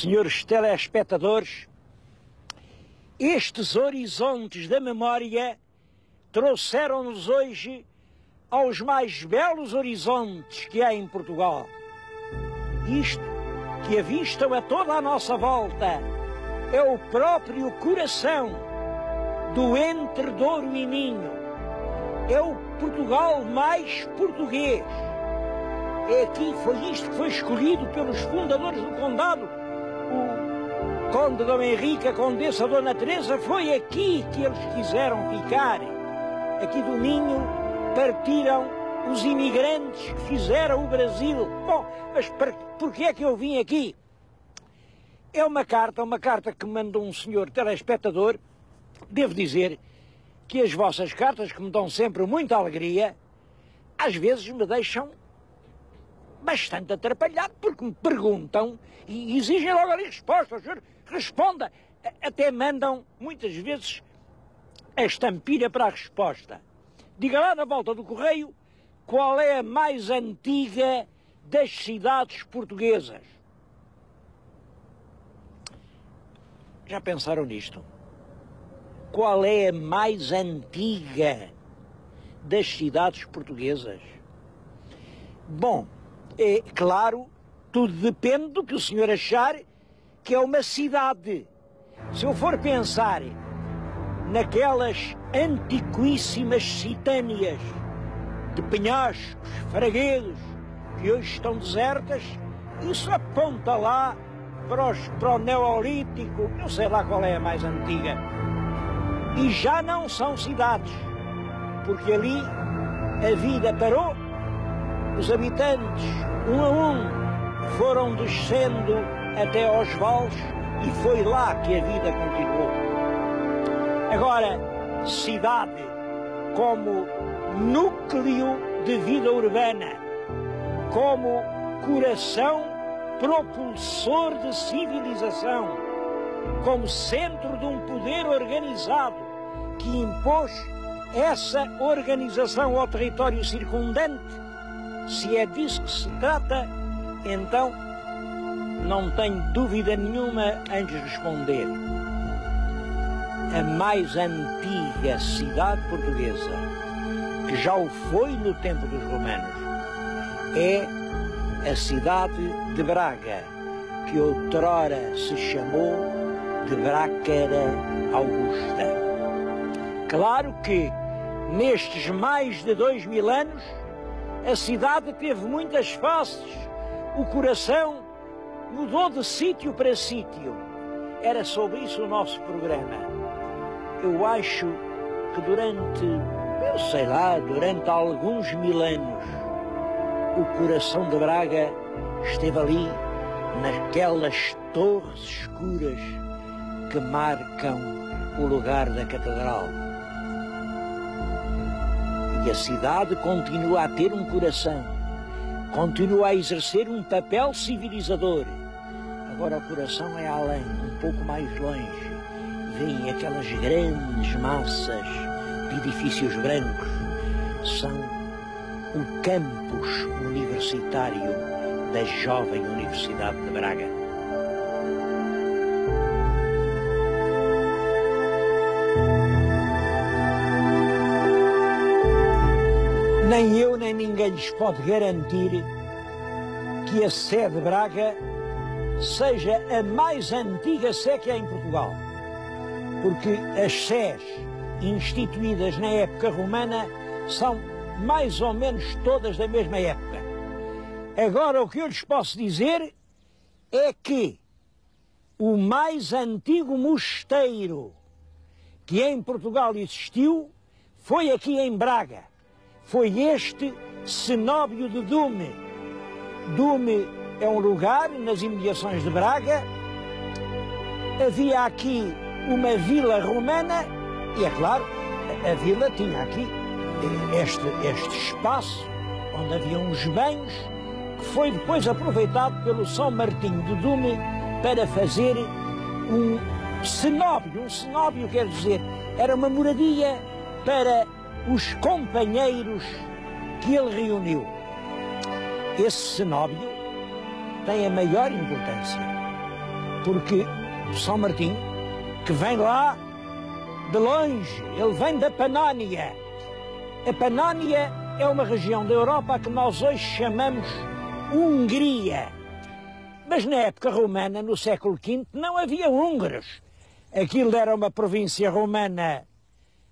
senhores telespectadores, estes horizontes da memória trouxeram-nos hoje aos mais belos horizontes que há em Portugal. Isto que avistam a toda a nossa volta é o próprio coração do entre Douro e Minho. É o Portugal mais português. É aqui, foi isto que foi escolhido pelos fundadores do condado. O conde Dom Henrique, a condessa Dona Teresa, foi aqui que eles quiseram ficar. Aqui do Minho partiram os imigrantes que fizeram o Brasil. Bom, mas por que é que eu vim aqui? É uma carta que me mandou um senhor telespectador. Devo dizer que as vossas cartas, que me dão sempre muita alegria, às vezes me deixam bastante atrapalhado, porque me perguntam e exigem logo ali respostas. Responda. Até mandam, muitas vezes, a estampilha para a resposta. Diga lá na volta do correio qual é a mais antiga das cidades portuguesas. Já pensaram nisto? Qual é a mais antiga das cidades portuguesas? Bom, é claro, tudo depende do que o senhor achar que é uma cidade. Se eu for pensar naquelas antiquíssimas citâneas de penhascos, fraguedos, que hoje estão desertas, isso aponta lá para o Neolítico, eu sei lá qual é a mais antiga. E já não são cidades, porque ali a vida parou, os habitantes, um a um, foram descendo até aos vales e foi lá que a vida continuou. Agora, cidade como núcleo de vida urbana, como coração propulsor de civilização, como centro de um poder organizado que impôs essa organização ao território circundante, se é disso que se trata, então não tenho dúvida nenhuma em responder. A mais antiga cidade portuguesa, que já o foi no tempo dos romanos, é a cidade de Braga, que outrora se chamou de Brácara Augusta. Claro que nestes mais de 2000 anos a cidade teve muitas faces, o coração mudou de sítio para sítio. Era sobre isso o nosso programa. Eu acho que durante alguns 1000 anos, o coração de Braga esteve ali, naquelas torres escuras que marcam o lugar da catedral. E a cidade continua a ter um coração, continua a exercer um papel civilizador. Agora o coração é além, um pouco mais longe. Vêm aquelas grandes massas de edifícios brancos. São o campus universitário da jovem Universidade de Braga. Nem eu nem ninguém lhes pode garantir que a Sé de Braga seja a mais antiga Sé que há em Portugal. Porque as Sés instituídas na época romana são mais ou menos todas da mesma época. Agora, o que eu lhes posso dizer é que o mais antigo mosteiro que em Portugal existiu foi aqui em Braga. Foi este cenóbio de Dume. Dume é um lugar nas imediações de Braga. Havia aqui uma vila romana e, é claro, a vila tinha aqui este espaço onde havia uns banhos que foi depois aproveitado pelo São Martinho de Dume para fazer um cenóbio. Um cenóbio quer dizer, era uma moradia para os companheiros que ele reuniu. Esse cenóbio tem a maior importância, porque São Martim, que vem lá de longe, ele vem da Panónia. A Panónia é uma região da Europa que nós hoje chamamos Hungria. Mas na época romana, no século V, não havia húngaros. Aquilo era uma província romana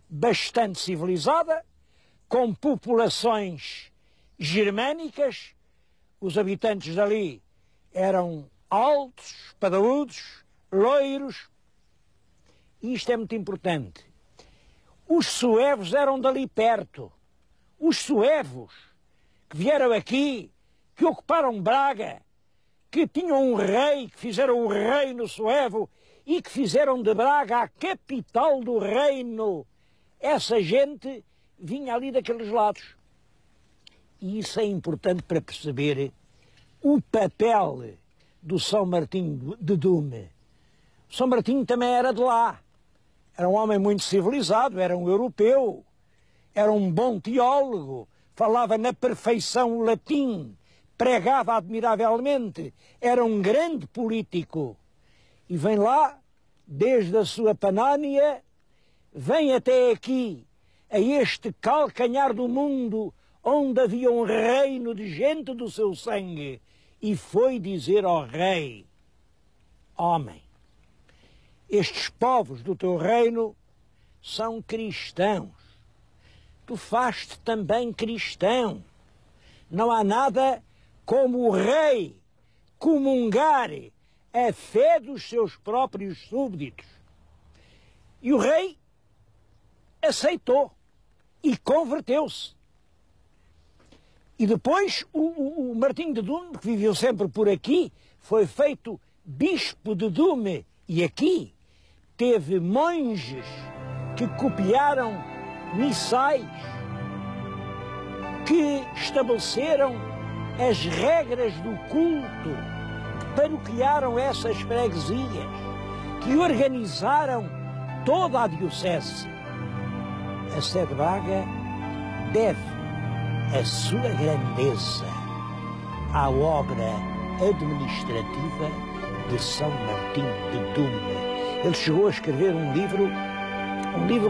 bastante civilizada, com populações germânicas. Os habitantes dali eram altos, padaúdos, loiros. E isto é muito importante. Os suevos eram dali perto. Os suevos que vieram aqui, que ocuparam Braga, que tinham um rei, que fizeram o reino suevo e que fizeram de Braga a capital do reino. Essa gente vinha ali daqueles lados. E isso é importante para perceber o papel do São Martim de Dume. São Martim também era de lá. Era um homem muito civilizado, era um europeu, era um bom teólogo, falava na perfeição o latim, pregava admiravelmente, era um grande político. E vem lá, desde a sua Panónia, vem até aqui, a este calcanhar do mundo, onde havia um reino de gente do seu sangue, e foi dizer ao rei: homem, estes povos do teu reino são cristãos. Tu faz-te também cristão. Não há nada como o rei comungar a fé dos seus próprios súbditos. E o rei aceitou e converteu-se. E depois o Martim de Dume, que viveu sempre por aqui, foi feito bispo de Dume. E aqui teve monges que copiaram missais, que estabeleceram as regras do culto, que paroquiaram essas freguesias, que organizaram toda a diocese. A Sé de Braga deve a sua grandeza à obra administrativa de São Martim de Dume. Ele chegou a escrever um livro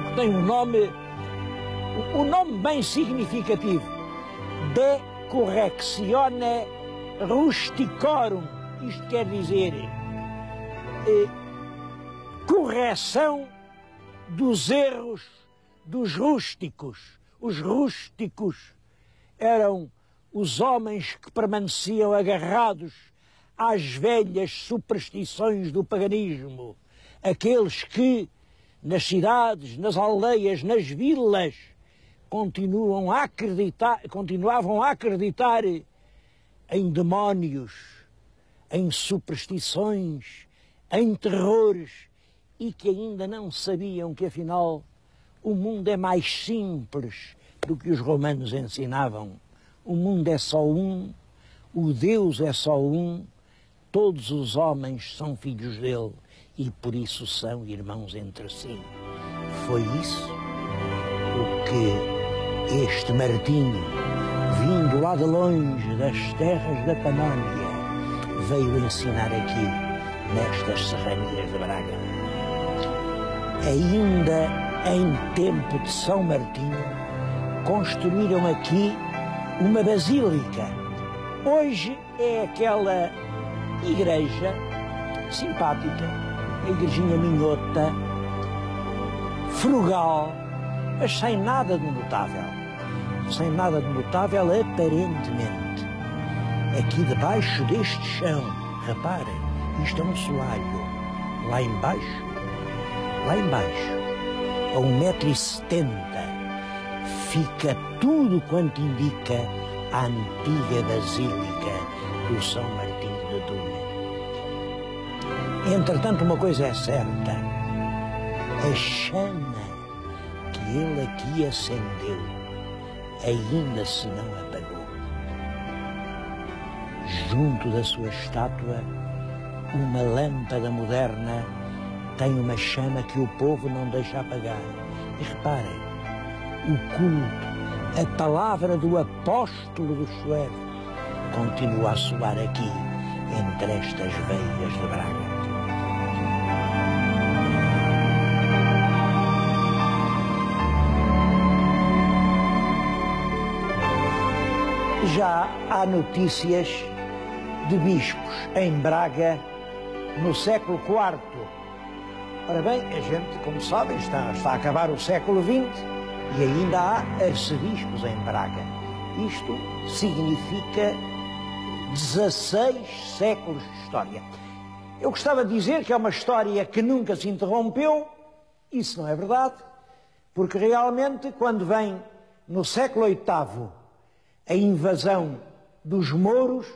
que tem um nome bem significativo: De Correctione Rusticorum. Isto quer dizer correção dos erros dos rústicos. Os rústicos eram os homens que permaneciam agarrados às velhas superstições do paganismo, aqueles que nas cidades, nas aldeias, nas vilas continuavam a acreditar em demónios, em superstições, em terrores, e que ainda não sabiam que afinal o mundo é mais simples do que os romanos ensinavam. O mundo é só um, o Deus é só um, todos os homens são filhos dele e por isso são irmãos entre si. Foi isso o que este Martinho, vindo lá de longe das terras da Panónia, veio ensinar aqui nestas serranias de Braga. Ainda em tempo de São Martinho, construíram aqui uma basílica. Hoje é aquela igreja simpática, a igrejinha minhota, frugal, mas sem nada de notável. Sem nada de notável aparentemente. Aqui debaixo deste chão, reparem, isto é um soalho. Lá embaixo, a 1,70 m, fica tudo quanto indica a antiga basílica do São Martim de Dume. Entretanto, uma coisa é certa: a chama que ele aqui acendeu ainda se não apagou. Junto da sua estátua, uma lâmpada moderna tem uma chama que o povo não deixa apagar. E reparem, o culto, a palavra do apóstolo dos suevos continua a soar aqui, entre estas veias de Braga. já há notícias de bispos em Braga no século IV. Ora bem, a gente, como sabem, está a acabar o século XX e ainda há arcebispos em Braga. Isto significa 16 séculos de história. Eu gostava de dizer que é uma história que nunca se interrompeu. Isso não é verdade, porque realmente quando vem no século VIII a invasão dos mouros,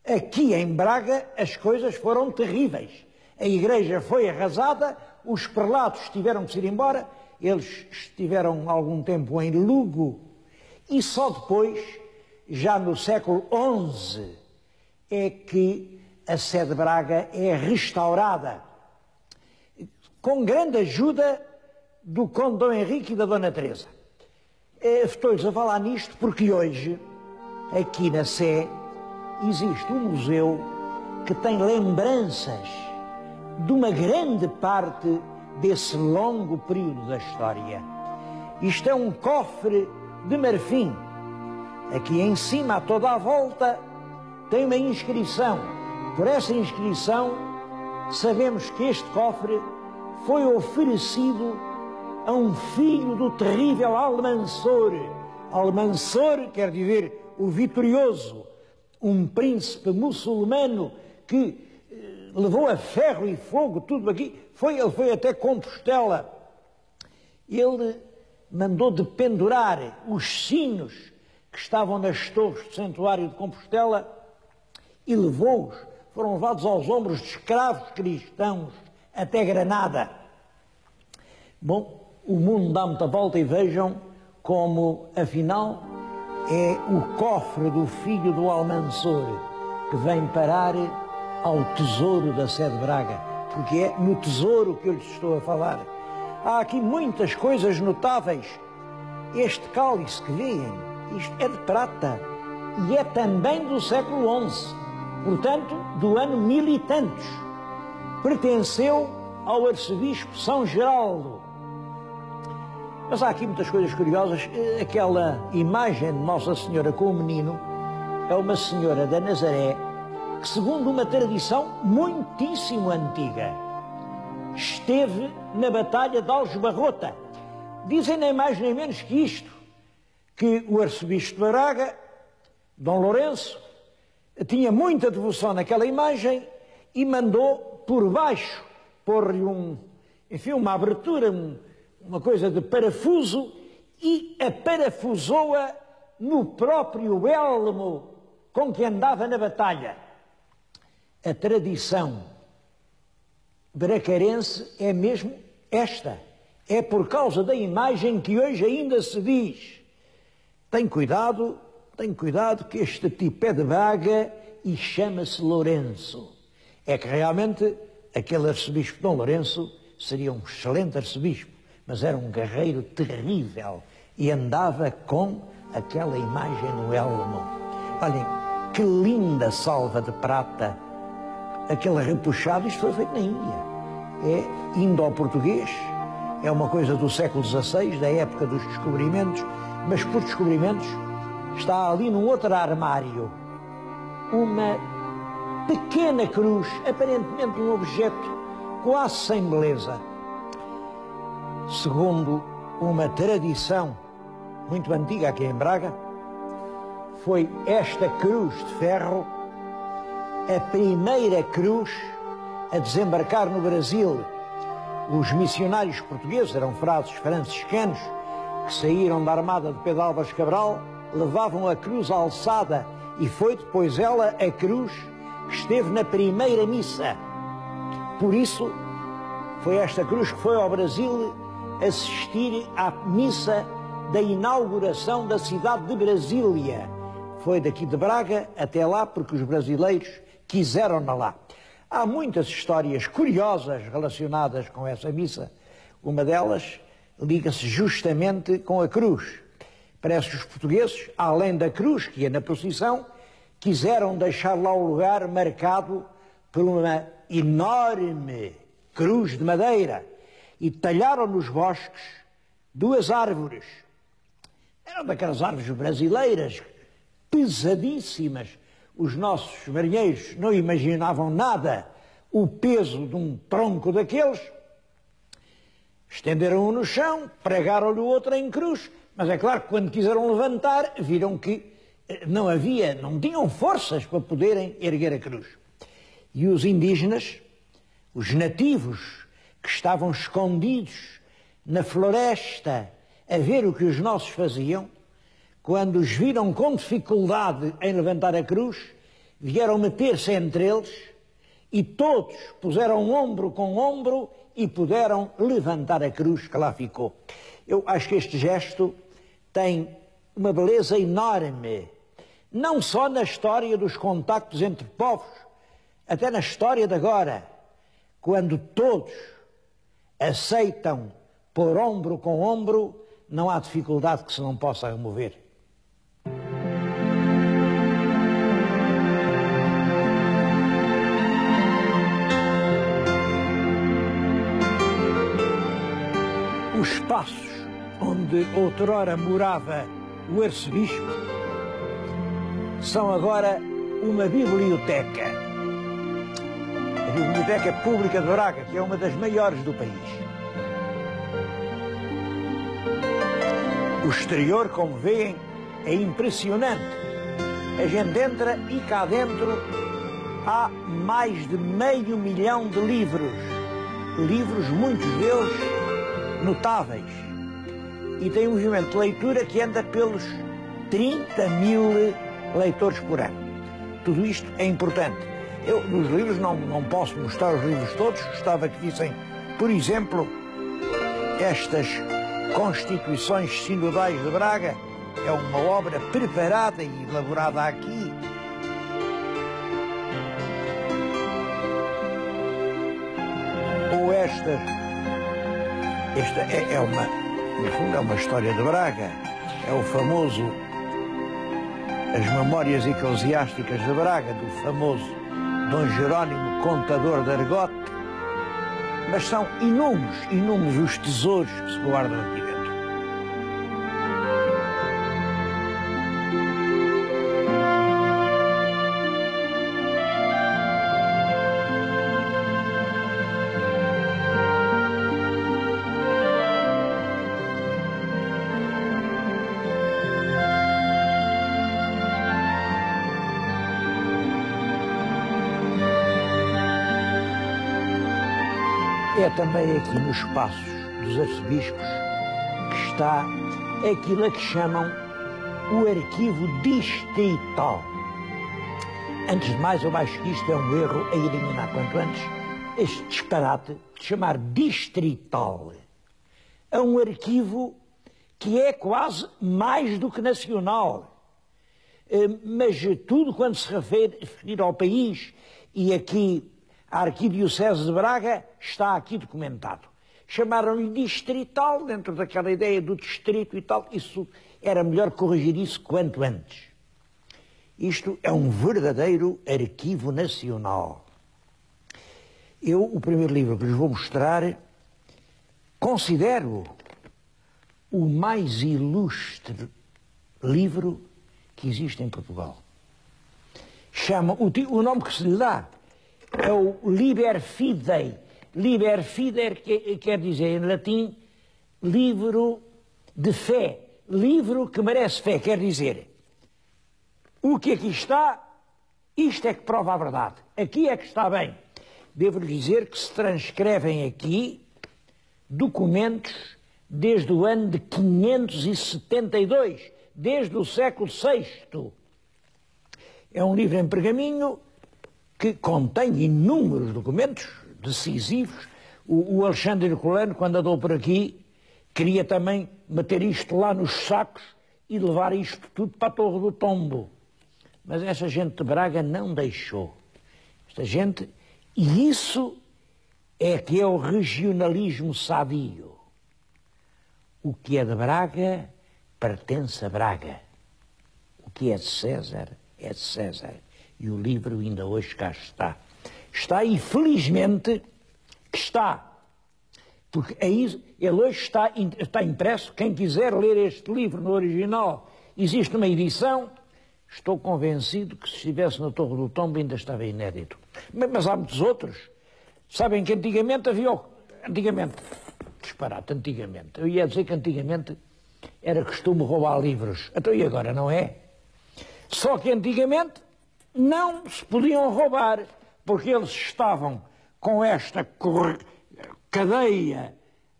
aqui em Braga as coisas foram terríveis. A igreja foi arrasada, os prelados tiveram que ir embora, eles estiveram algum tempo em Lugo e só depois, já no século XI, é que a sede de Braga é restaurada, com grande ajuda do conde Dom Henrique e da Dona Teresa. Estou-lhes a falar nisto porque hoje, aqui na Sé, existe um museu que tem lembranças de uma grande parte desse longo período da história. Isto é um cofre de marfim. Aqui em cima, a toda a volta, tem uma inscrição. Por essa inscrição, sabemos que este cofre foi oferecido a um filho do terrível Almansor. Almansor quer dizer o vitorioso, um príncipe muçulmano que levou a ferro e fogo tudo aqui. Ele foi até Compostela. Ele mandou dependurar os sinos que estavam nas torres do santuário de Compostela e levou-os, foram levados aos ombros de escravos cristãos até Granada. Bom, o mundo dá muita volta e vejam como, afinal, é o cofre do filho do Almansor que vem parar ao tesouro da sede de Braga, porque é no tesouro que eu lhes estou a falar. Há aqui muitas coisas notáveis. Este cálice que veem, isto é de prata e é também do século XI, portanto, do ano 1000 e tantos. Pertenceu ao arcebispo São Geraldo. Mas há aqui muitas coisas curiosas. Aquela imagem de Nossa Senhora com o menino é uma senhora da Nazaré que, segundo uma tradição muitíssimo antiga, esteve na Batalha de Aljubarrota. Dizem nem mais nem menos que isto, que o arcebispo de Braga, Dom Lourenço, tinha muita devoção naquela imagem e mandou por baixo pôr-lhe uma abertura, uma coisa de parafuso, e a parafusou-a no próprio elmo com que andava na batalha. A tradição bracarense é mesmo esta. É por causa da imagem que hoje ainda se diz: tem cuidado que este tipo é de Braga e chama-se Lourenço. É que realmente aquele arcebispo Dom Lourenço seria um excelente arcebispo, mas era um guerreiro terrível e andava com aquela imagem no elmo. Olhem, que linda salva de prata, aquele repuxado. Isto foi feito na Índia. É indo-português, é uma coisa do século XVI, da época dos descobrimentos, mas por descobrimentos está ali num outro armário uma pequena cruz, aparentemente um objeto quase sem beleza. Segundo uma tradição muito antiga aqui em Braga, foi esta cruz de ferro a primeira cruz a desembarcar no Brasil. Os missionários portugueses, eram frades franciscanos, que saíram da armada de Pedro Álvares Cabral, levavam a cruz alçada e foi depois ela a cruz que esteve na primeira missa. Por isso, foi esta cruz que foi ao Brasil assistir à missa da inauguração da cidade de Brasília. Foi daqui de Braga até lá porque os brasileiros quiseram-na lá. Há muitas histórias curiosas relacionadas com essa missa. Uma delas liga-se justamente com a cruz. Parece que os portugueses, além da cruz que ia na procissão, quiseram deixar lá o lugar marcado por uma enorme cruz de madeira e talharam nos bosques 2 árvores. Eram daquelas árvores brasileiras pesadíssimas. Os nossos marinheiros não imaginavam nada o peso de um tronco daqueles. Estenderam-o no chão, pregaram-lhe o outro em cruz, mas é claro que quando quiseram levantar, viram que não tinham forças para poderem erguer a cruz. E os indígenas, os nativos, que estavam escondidos na floresta a ver o que os nossos faziam, quando os viram com dificuldade em levantar a cruz, vieram meter-se entre eles e todos puseram ombro com ombro e puderam levantar a cruz que lá ficou. Eu acho que este gesto tem uma beleza enorme, não só na história dos contactos entre povos, até na história de agora, quando todos aceitam pôr ombro com ombro, não há dificuldade que se não possa remover. Os espaços onde outrora morava o arcebispo são agora uma biblioteca. A Biblioteca Pública de Braga, que é uma das maiores do país. O exterior, como veem, é impressionante. A gente entra e cá dentro há mais de 500 mil de livros. Livros, muitos deles notáveis. E tem um movimento de leitura que anda pelos 30 mil leitores por ano. Tudo isto é importante. Eu, nos livros, não posso mostrar os livros todos. Gostava que vissem, por exemplo, estas Constituições Sinodais de Braga. É uma obra preparada e elaborada aqui. Ou esta no fundo, é uma história de Braga. É o famoso, as Memórias Eclesiásticas de Braga, do famoso Dom Jerónimo, contador de Argote. Mas são inúmeros os tesouros que se guardam aqui dentro. É também aqui nos espaços dos arcebispos que está aquilo a que chamam o arquivo distrital. Antes de mais, eu acho que isto é um erro a eliminar quanto antes, este disparate de chamar distrital. É um arquivo que é quase mais do que nacional. Mas tudo quando se refere ao país, e aqui a Arquidiocese de Braga está aqui documentado. Chamaram-lhe distrital, dentro daquela ideia do distrito e tal. Isso era melhor corrigir isso quanto antes. Isto é um verdadeiro arquivo nacional. O primeiro livro que lhes vou mostrar, considero o mais ilustre livro que existe em Portugal. O nome que se lhe dá é o Liber Fidei. Liber Fidei quer dizer em latim livro de fé. Livro que merece fé, quer dizer o que aqui está, isto é que prova a verdade. Aqui é que está bem. Devo-lhe dizer que se transcrevem aqui documentos desde o ano de 572, desde o século VI. É um livro em pergaminho que contém inúmeros documentos decisivos. O Alexandre Herculano, quando andou por aqui, queria também meter isto lá nos sacos e levar isto tudo para a Torre do Tombo. Mas essa gente de Braga não deixou. Esta gente... E isso é que é o regionalismo sadio. O que é de Braga pertence a Braga. O que é de César é de César. E o livro ainda hoje cá está. Está e felizmente que está. Porque ele hoje está impresso. Quem quiser ler este livro no original, existe uma edição, estou convencido que se estivesse na Torre do Tombo ainda estava inédito. Mas há muitos outros. Sabem que antigamente havia... Antigamente, eu ia dizer que antigamente era costume roubar livros. Então e agora, não é? Só que antigamente não se podiam roubar, porque eles estavam com esta cadeia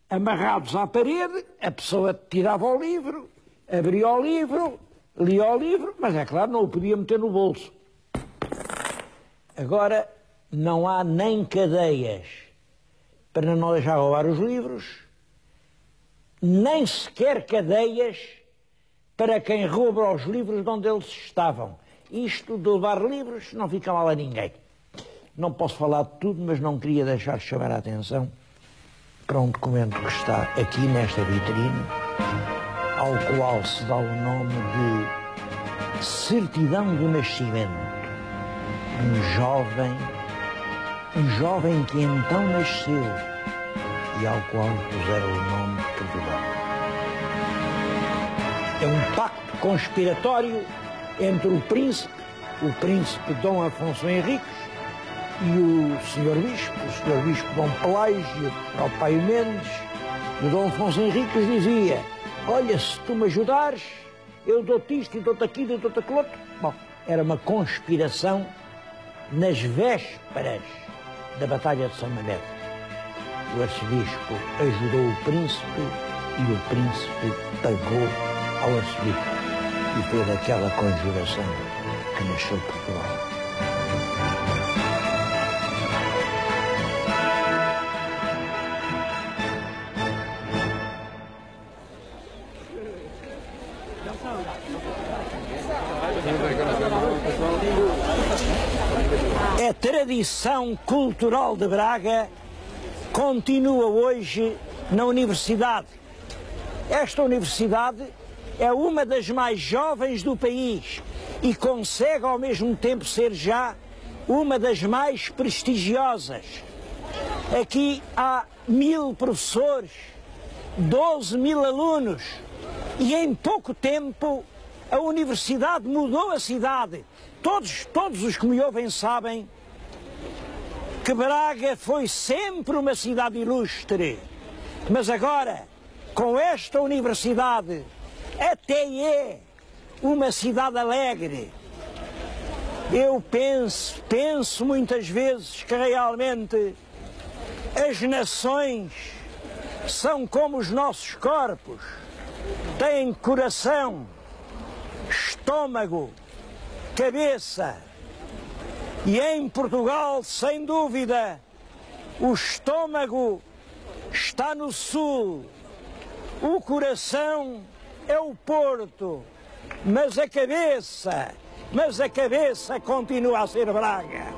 amarrados à parede, a pessoa tirava o livro, abria o livro, lia o livro, mas é claro, não o podia meter no bolso. Agora não há nem cadeias para não deixar roubar os livros, nem sequer cadeias para quem rouba os livros de onde eles estavam. Isto de levar livros não fica mal a ninguém. Não posso falar de tudo, mas não queria deixar de chamar a atenção para um documento que está aqui nesta vitrine, ao qual se dá o nome de Certidão do Nascimento. Um jovem que então nasceu e ao qual puseram o nome de Portugal. É um pacto conspiratório entre o príncipe Dom Afonso Henriques, e o Sr. Bispo Dom Pelágio, ao pai Mendes. E o Dom Afonso Henriques dizia: olha, se tu me ajudares, eu dou-te isto, e dou-te aquilo, e dou-te aquilo outro. Bom, era uma conspiração nas vésperas da Batalha de São Mamede. O arcebispo ajudou o príncipe e o príncipe pagou ao arcebispo. E foi daquela conjuração que nasceu Portugal. A tradição cultural de Braga continua hoje na universidade. Esta universidade é uma das mais jovens do país e consegue ao mesmo tempo ser já uma das mais prestigiosas. Aqui há 1000 professores, 12.000 alunos e em pouco tempo a universidade mudou a cidade. Todos os que me ouvem sabem que Braga foi sempre uma cidade ilustre, mas agora, com esta universidade, até é uma cidade alegre. Eu penso muitas vezes que realmente as nações são como os nossos corpos, têm coração, estômago, cabeça. E em Portugal, sem dúvida, o estômago está no sul, o coração é o Porto, mas a cabeça continua a ser Braga.